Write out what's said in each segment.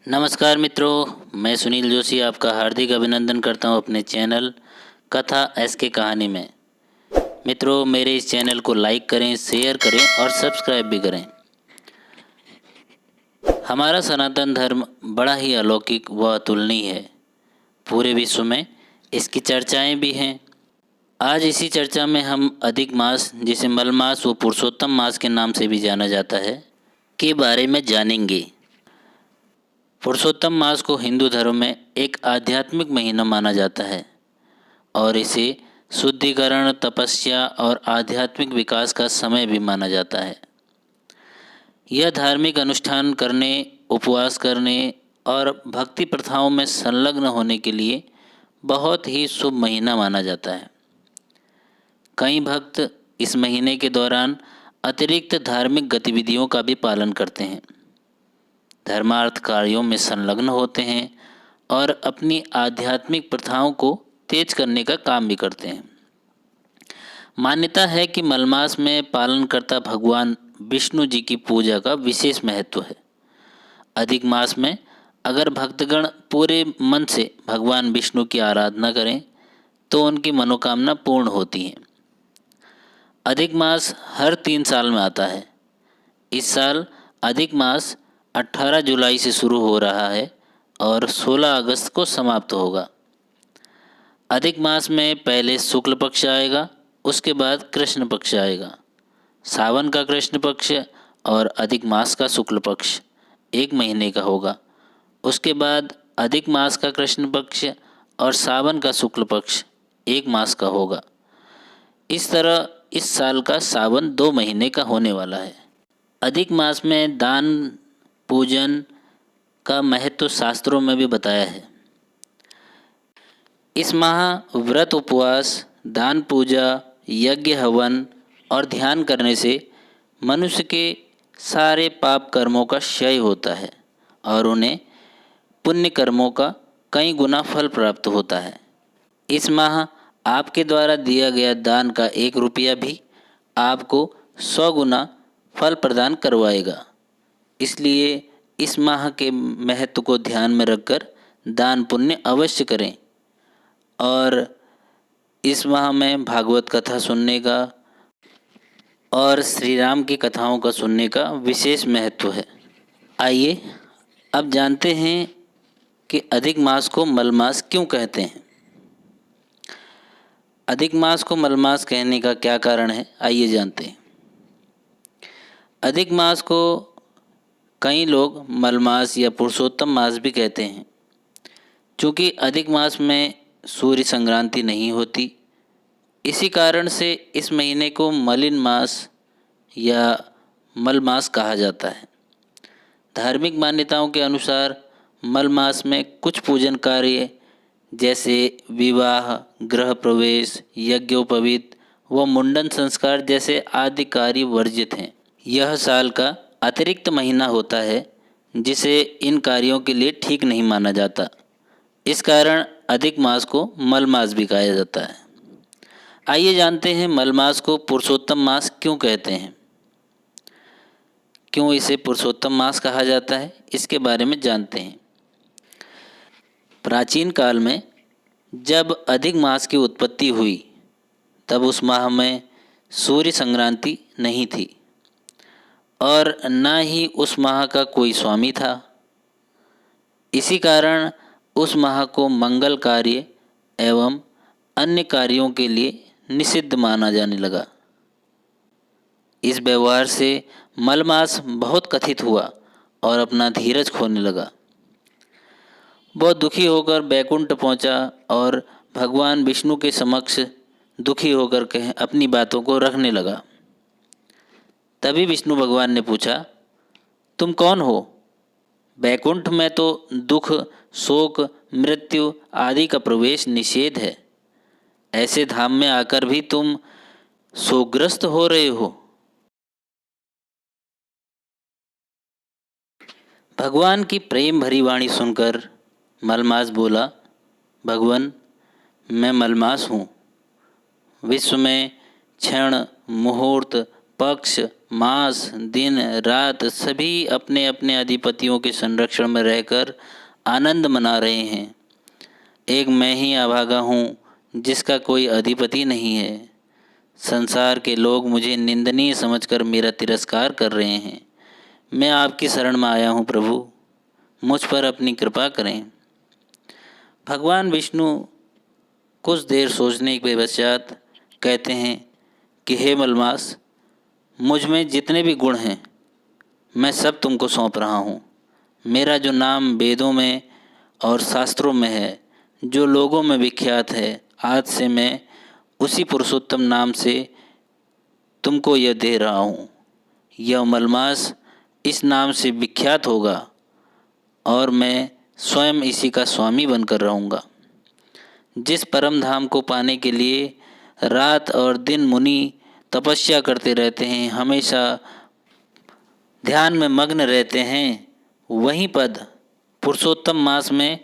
नमस्कार मित्रों, मैं सुनील जोशी आपका हार्दिक अभिनंदन करता हूं अपने चैनल कथा एसके कहानी में। मित्रों, मेरे इस चैनल को लाइक करें, शेयर करें और सब्सक्राइब भी करें। हमारा सनातन धर्म बड़ा ही अलौकिक व अतुलनीय है। पूरे विश्व में इसकी चर्चाएं भी हैं। आज इसी चर्चा में हम अधिक मास, जिसे मल मास व पुरुषोत्तम मास के नाम से भी जाना जाता है, के बारे में जानेंगे। पुरुषोत्तम मास को हिंदू धर्म में एक आध्यात्मिक महीना माना जाता है और इसे शुद्धिकरण, तपस्या और आध्यात्मिक विकास का समय भी माना जाता है। यह धार्मिक अनुष्ठान करने, उपवास करने और भक्ति प्रथाओं में संलग्न होने के लिए बहुत ही शुभ महीना माना जाता है। कई भक्त इस महीने के दौरान अतिरिक्त धार्मिक गतिविधियों का भी पालन करते हैं, धर्मार्थ कार्यों में संलग्न होते हैं और अपनी आध्यात्मिक प्रथाओं को तेज करने का काम भी करते हैं। मान्यता है कि मलमास में पालनकर्ता भगवान विष्णु जी की पूजा का विशेष महत्व है। अधिक मास में अगर भक्तगण पूरे मन से भगवान विष्णु की आराधना करें तो उनकी मनोकामना पूर्ण होती है। अधिक मास हर 3 साल में आता है। इस साल अधिक मास 18 जुलाई से शुरू हो रहा है और 16 अगस्त को समाप्त होगा। अधिक मास में पहले शुक्ल पक्ष आएगा, उसके बाद कृष्ण पक्ष आएगा। सावन का कृष्ण पक्ष और अधिक मास का शुक्ल पक्ष 1 महीने का होगा। उसके बाद अधिक मास का कृष्ण पक्ष और सावन का शुक्ल पक्ष 1 मास का होगा। इस तरह इस साल का सावन 2 महीने का होने वाला है। अधिक मास में दान पूजन का महत्व शास्त्रों में भी बताया है। इस माह व्रत, उपवास, दान, पूजा, यज्ञ, हवन और ध्यान करने से मनुष्य के सारे पाप कर्मों का क्षय होता है और उन्हें पुण्य कर्मों का कई गुना फल प्राप्त होता है। इस माह आपके द्वारा दिया गया दान का 1 रुपया भी आपको 100 गुना फल प्रदान करवाएगा। इसलिए इस माह के महत्व को ध्यान में रखकर दान पुण्य अवश्य करें। और इस माह में भागवत कथा सुनने का और श्री राम की कथाओं का सुनने का विशेष महत्व है। आइए अब जानते हैं कि अधिक मास को मलमास क्यों कहते हैं। अधिक मास को मलमास कहने का क्या कारण है, आइए जानते हैं। अधिक मास को कई लोग मलमास या पुरुषोत्तम मास भी कहते हैं। चूँकि अधिक मास में सूर्य संक्रांति नहीं होती, इसी कारण से इस महीने को मलिन मास या मल मास कहा जाता है। धार्मिक मान्यताओं के अनुसार मल मास में कुछ पूजन कार्य जैसे विवाह, गृह प्रवेश, यज्ञोपवीत व मुंडन संस्कार जैसे आदि कार्य वर्जित हैं। यह साल का अतिरिक्त महीना होता है जिसे इन कार्यों के लिए ठीक नहीं माना जाता। इस कारण अधिक मास को मल मास भी कहा जाता है। आइए जानते हैं मल मास को पुरुषोत्तम मास क्यों कहते हैं। क्यों इसे पुरुषोत्तम मास कहा जाता है, इसके बारे में जानते हैं। प्राचीन काल में जब अधिक मास की उत्पत्ति हुई तब उस माह में सूर्य संक्रांति नहीं थी और न ही उस माह का कोई स्वामी था। इसी कारण उस माह को मंगल कार्य एवं अन्य कार्यों के लिए निषिद्ध माना जाने लगा। इस व्यवहार से मलमास बहुत कथित हुआ और अपना धीरज खोने लगा। बहुत दुखी होकर बैकुंठ पहुंचा और भगवान विष्णु के समक्ष दुखी होकर कह अपनी बातों को रखने लगा। तभी विष्णु भगवान ने पूछा, तुम कौन हो? बैकुंठ में तो दुख, शोक, मृत्यु आदि का प्रवेश निषेध है। ऐसे धाम में आकर भी तुम शोकग्रस्त हो रहे हो। भगवान की प्रेम भरी वाणी सुनकर मलमास बोला, भगवान, मैं मलमास हूँ। विश्व में क्षण, मुहूर्त, पक्ष, मास, दिन, रात सभी अपने अपने अधिपतियों के संरक्षण में रहकर आनंद मना रहे हैं। एक मैं ही अभागा हूँ जिसका कोई अधिपति नहीं है। संसार के लोग मुझे निंदनीय समझकर मेरा तिरस्कार कर रहे हैं। मैं आपकी शरण में आया हूँ प्रभु, मुझ पर अपनी कृपा करें। भगवान विष्णु कुछ देर सोचने के पश्चात कहते हैं कि हे मलमास, मुझ में जितने भी गुण हैं मैं सब तुमको सौंप रहा हूँ। मेरा जो नाम वेदों में और शास्त्रों में है, जो लोगों में विख्यात है, आज से मैं उसी पुरुषोत्तम नाम से तुमको यह दे रहा हूँ। यह मलमास इस नाम से विख्यात होगा और मैं स्वयं इसी का स्वामी बनकर रहूँगा। जिस परम धाम को पाने के लिए रात और दिन मुनि तपस्या करते रहते हैं, हमेशा ध्यान में मग्न रहते हैं, वही पद पुरुषोत्तम मास में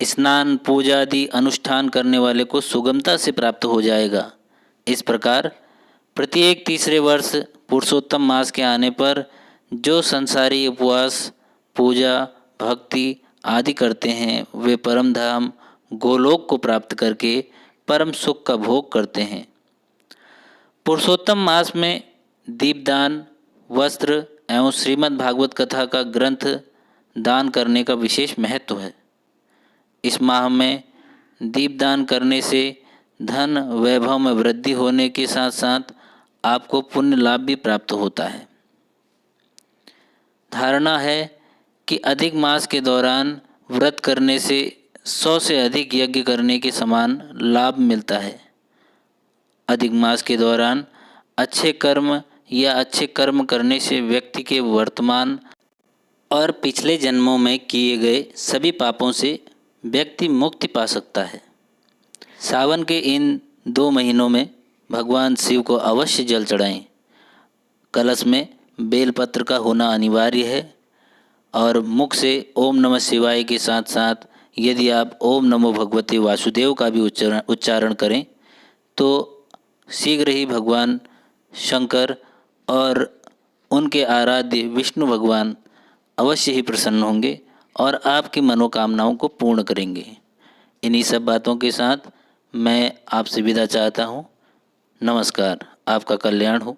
स्नान पूजा आदि अनुष्ठान करने वाले को सुगमता से प्राप्त हो जाएगा। इस प्रकार प्रत्येक तीसरे वर्ष पुरुषोत्तम मास के आने पर जो संसारी उपवास, पूजा, भक्ति आदि करते हैं, वे परम धाम गोलोक को प्राप्त करके परम सुख का भोग करते हैं। पुरुषोत्तम मास में दीपदान, वस्त्र एवं श्रीमद् भागवत कथा का ग्रंथ दान करने का विशेष महत्व है। इस माह में दीपदान करने से धन वैभव में वृद्धि होने के साथ साथ आपको पुण्य लाभ भी प्राप्त होता है। धारणा है कि अधिक मास के दौरान व्रत करने से 100 से अधिक यज्ञ करने के समान लाभ मिलता है। अधिक मास के दौरान अच्छे कर्म या अच्छे कर्म करने से व्यक्ति के वर्तमान और पिछले जन्मों में किए गए सभी पापों से व्यक्ति मुक्ति पा सकता है। सावन के इन 2 महीनों में भगवान शिव को अवश्य जल चढ़ाएं। कलश में बेलपत्र का होना अनिवार्य है और मुख से ओम नमः शिवाय के साथ साथ यदि आप ओम नमो भगवते वासुदेव का भी उच्चारण करें तो शीघ्र ही भगवान शंकर और उनके आराध्य विष्णु भगवान अवश्य ही प्रसन्न होंगे और आपकी मनोकामनाओं को पूर्ण करेंगे। इन्हीं सब बातों के साथ मैं आपसे विदा चाहता हूँ। नमस्कार, आपका कल्याण हो।